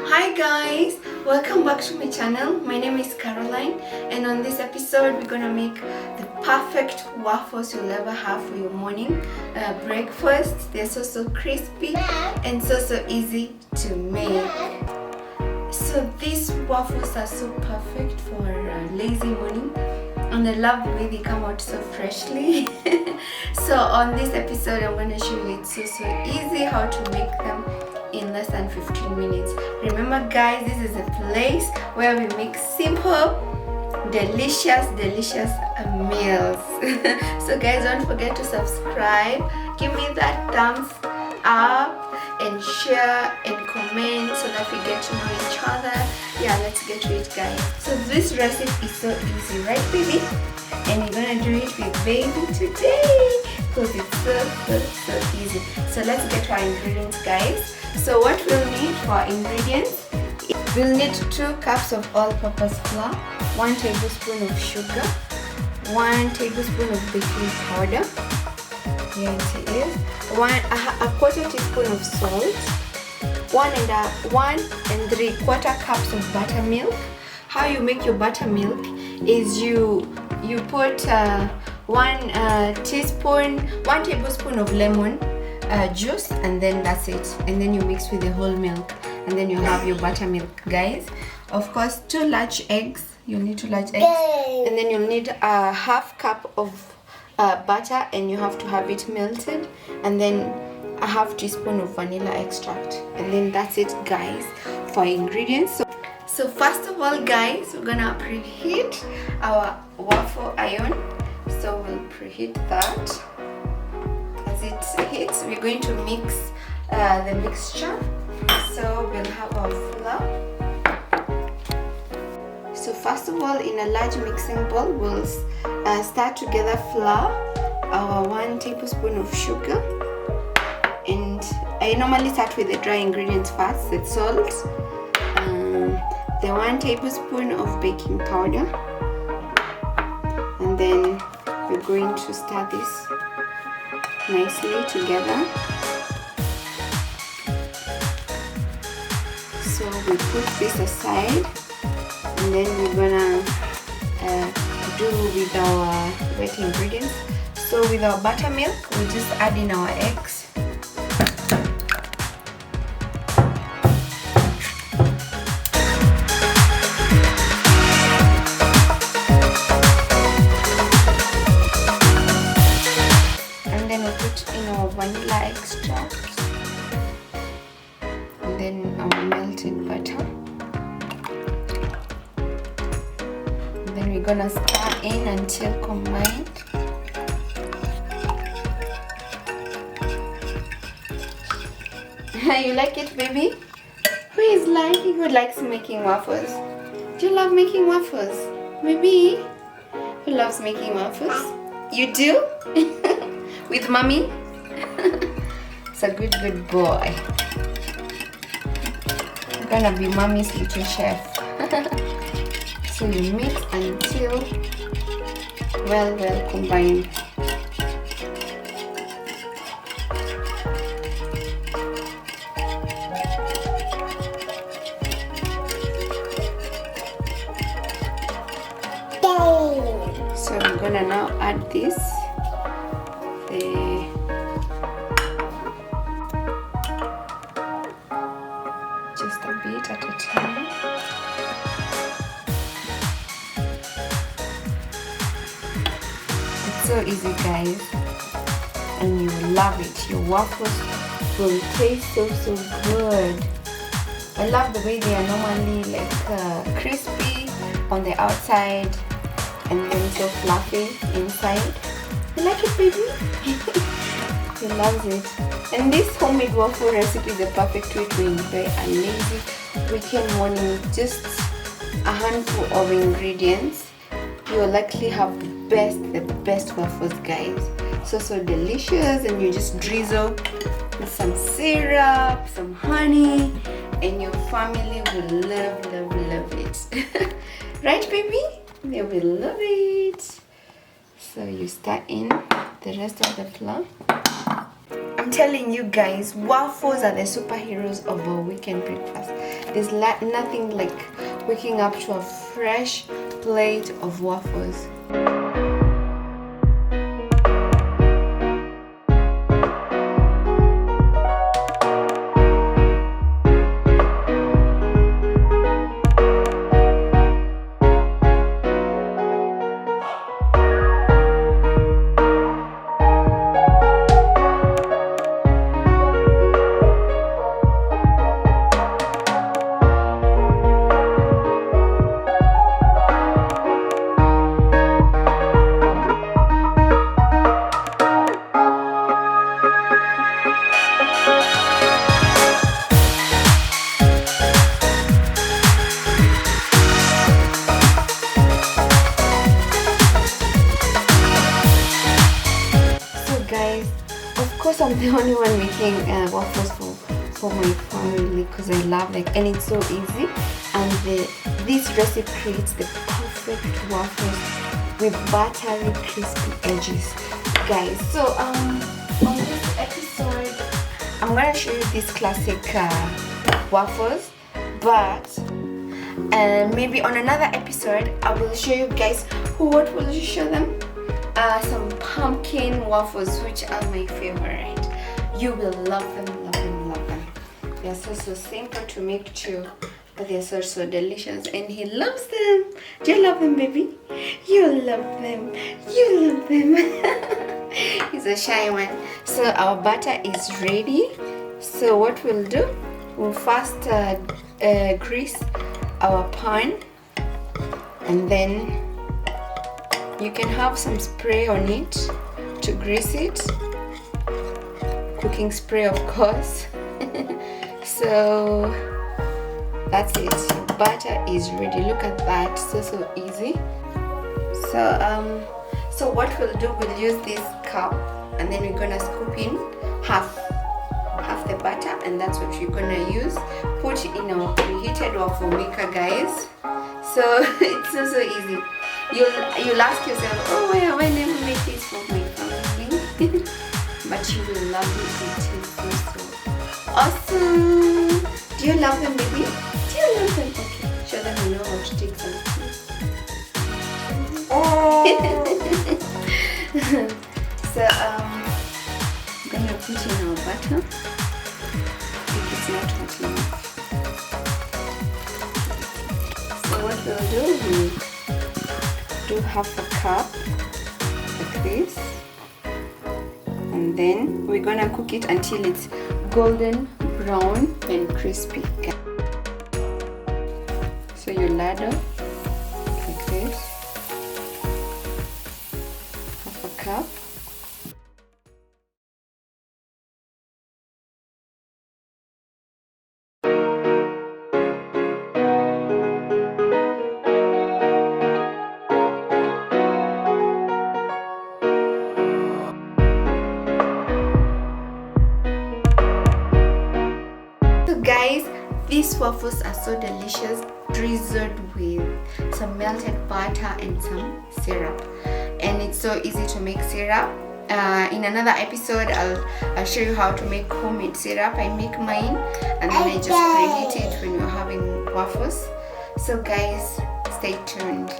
Hi guys, welcome back to my channel. My name is Caroline, and on this episode we're gonna make the perfect waffles you'll ever have for your morning breakfast. They're so crispy and so easy to make. So these waffles are so perfect for a lazy morning, and I love the way they come out so freshly. So on this episode I'm going to show you it's so easy how to make them in less than 15 minutes. Remember guys, this is a place where we make simple, delicious meals. So guys, don't forget to subscribe, give me that thumbs up, and share and comment so that we get to know each other. Yeah, let's get to it guys. So this recipe is so easy, right baby? And you're gonna do it with baby today because it's so easy. So let's get to our ingredients guys. So what we'll need for our ingredients, we'll need 2 cups of all-purpose flour, 1 tablespoon of sugar, 1 tablespoon of baking powder, here it is, a quarter teaspoon of salt, 1 and 3/4 cups of buttermilk. How you make your buttermilk is you put 1 tablespoon of lemon juice, and then that's it, and then you mix with the whole milk, and then you have your buttermilk guys. Of course, 2 large eggs, you'll need 2 large eggs, and then you'll need a half cup of butter, and you have to have it melted, and then a half teaspoon of vanilla extract, and then that's it guys for ingredients. So first of all guys, we're gonna preheat our waffle iron. So we'll preheat that. As it heats, we're going to mix the mixture. So we'll have our flour. So first of all, in a large mixing bowl, we'll start to gather flour, our 1 tablespoon of sugar, and I normally start with the dry ingredients first, the salt, the 1 tablespoon of baking powder, and then we're going to stir this nicely together. So we put this aside, and then we're gonna do with our wet ingredients. So with our buttermilk, we'll just add in our eggs. And then we'll put in our vanilla extract, and then our melted butter. And then we're gonna stir in until combined. You like it baby? Who likes making waffles? Do you love making waffles? Maybe? Who loves making waffles? You do? With mommy? It's a good boy. You're gonna be mommy's little chef. So you mix until well combined. So we're gonna now add this, just a bit at a time. It's so easy guys, and you will love it. Your waffles will taste so good. I love the way they are normally like crispy on the outside and then so fluffy inside. You like it baby? He loves it. And this homemade waffle recipe is the perfect way to enjoy a lazy weekend morning with just a handful of ingredients. You will likely have the best waffles guys. So delicious, and you just drizzle with some syrup, some honey, and your family will love it. Right baby? They will love it. So you stir in the rest of the flour. I'm telling you guys, waffles are the superheroes of our weekend breakfast. There's nothing like waking up to a fresh plate of waffles. I'm the only one making waffles for my family because I love it, and it's so easy. And this recipe creates the perfect waffles with buttery, crispy edges, guys. So on this episode, I'm gonna show you these classic waffles, but maybe on another episode I will show you guys what will you show them. Some pumpkin waffles, which are my favorite. You will love them, love them, love them. They are so simple to make too, but they are so delicious, and he loves them. Do you love them, baby? You love them. You love them. He's a shy one. So our butter is ready. So what we'll do, we'll first grease our pan, and then you can have some spray on it to grease it. Cooking spray, of course. So that's it. Butter is ready. Look at that. So easy. So what we'll do, we'll use this cup, and then we're gonna scoop in half the butter, and that's what we're gonna use. Put in our preheated waffle maker, guys. So it's so easy. You'll ask yourself, oh, why have I never made this for my family? But you will love it. It is so awesome. Do you love them, baby? Do you love them? Okay, show them you know how to take some. So I'm gonna put in our butter. I think it's not hot enough. So what we'll do, do half a cup like this, and then we're gonna cook it until it's golden brown and crispy. So you ladle like this, half a cup. Guys, these waffles are so delicious, drizzled with some melted butter and some syrup, and it's so easy to make syrup. In another episode I'll show you how to make homemade syrup. I make mine, and then I just preheat it when you're having waffles. So guys, stay tuned.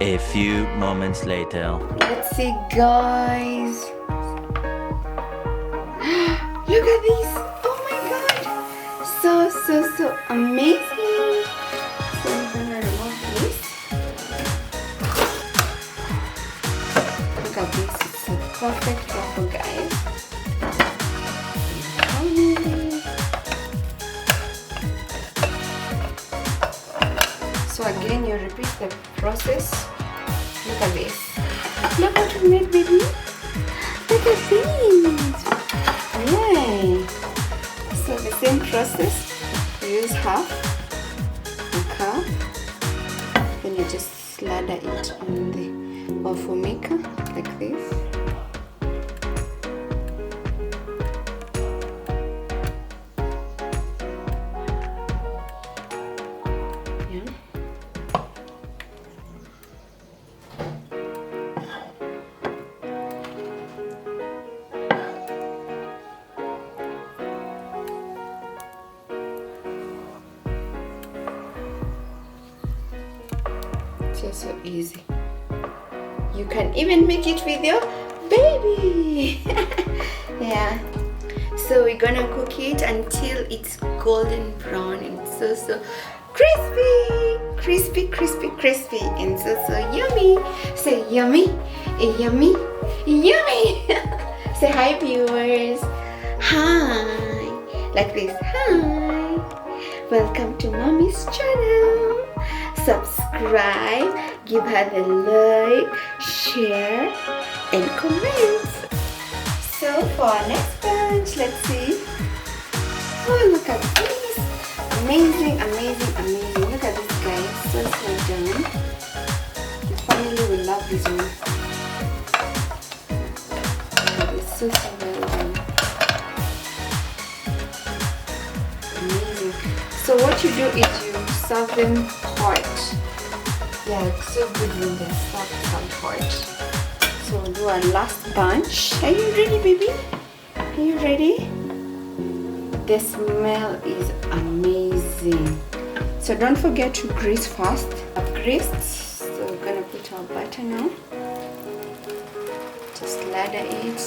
A few moments later. Let's see, guys. Look at this. So amazing. So I'm gonna remove this. Look at this. It's a perfect waffle, guys. So again, you repeat the process. Look at this. Look what we made, baby. Look at this. Yay. So the same process, you use half a cup, then you just ladle it on the waffle maker like this. Yeah. So easy. You can even make it with your baby. Yeah. So we're gonna cook it until it's golden brown and so crispy and so yummy. Say yummy, yummy, yummy. Say hi viewers. Hi. Like this. Hi. Welcome to Mommy's channel. Subscribe, give her the like, share and comment. So for our next batch, let's see. Oh, look at this. Amazing. Look at this, guys. So done. The family will love this one. It's so well done. Amazing. So what you do is you serve them hot. Yeah, it's so good when they're served some hot. So we'll do our last bunch. Are you ready, baby? Are you ready? The smell is amazing. So don't forget to grease first. I've greased, so we're gonna put our butter now. Just lather it.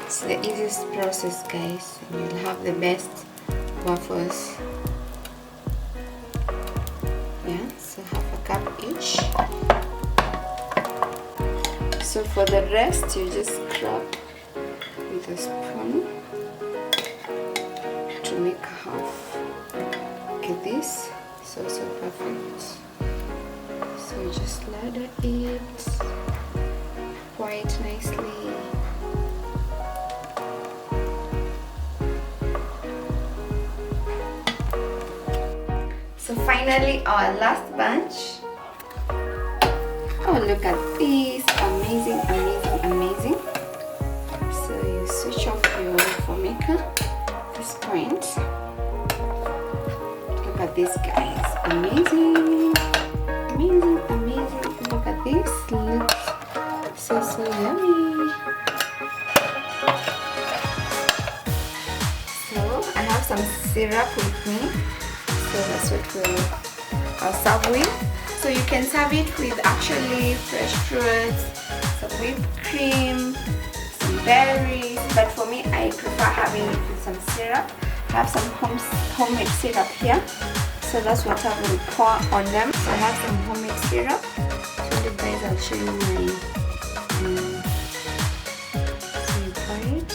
It's the easiest process, guys, and you'll have the best waffles. Yeah, so half a cup each. So for the rest, you just scrub with a spoon to make a half. Look at this, so perfect. So you just lather it quite nicely. So finally, our last bunch. Oh, look at this. Amazing. So you switch off your waffle maker at this point. Look at this, guys. Amazing. Look at this. Looks so yummy. So I have some syrup with me. So that's what I'll serve with. So you can serve it with actually fresh fruits, some whipped cream, some berries. But for me, I prefer having it with some syrup. I have some homemade syrup here. So that's what I will pour on them. So I have some homemade syrup. So you guys, I'll show you mine. So you pour it.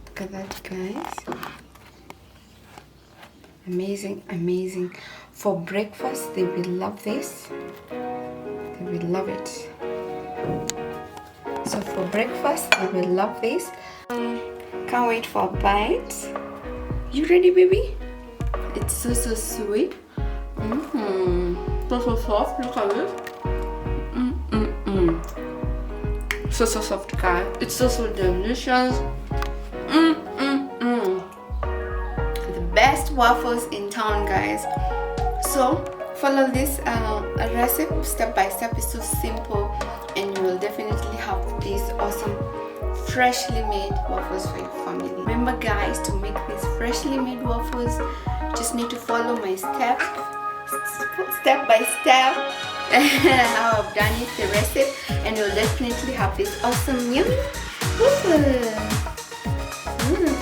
Look at that, guys. Amazing. For breakfast, they will love this. They will love it. So for breakfast, they will love this. Can't wait for a bite. You ready, baby? It's so sweet. So soft. Look at this. So soft, guys. It's so delicious. The best waffles in town, guys. So follow this recipe step by step. It's so simple, and you will definitely have these awesome freshly made waffles for your family. Remember, guys, to make these freshly made waffles, you just need to follow my step by step how I've done it, the recipe, and you'll definitely have this awesome yummy waffles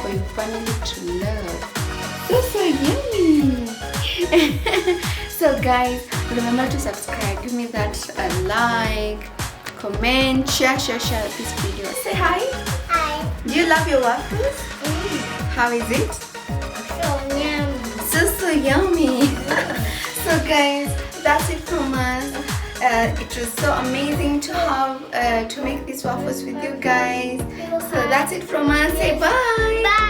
for your family to love. So yummy. So guys, remember to subscribe, give me that like, comment, share this video. Say hi. Do you love your waffles? How is it? So yummy. So yummy. So guys, that's it from us. It was so amazing to have to make these waffles with you guys. So that's it from us. Say bye. Bye.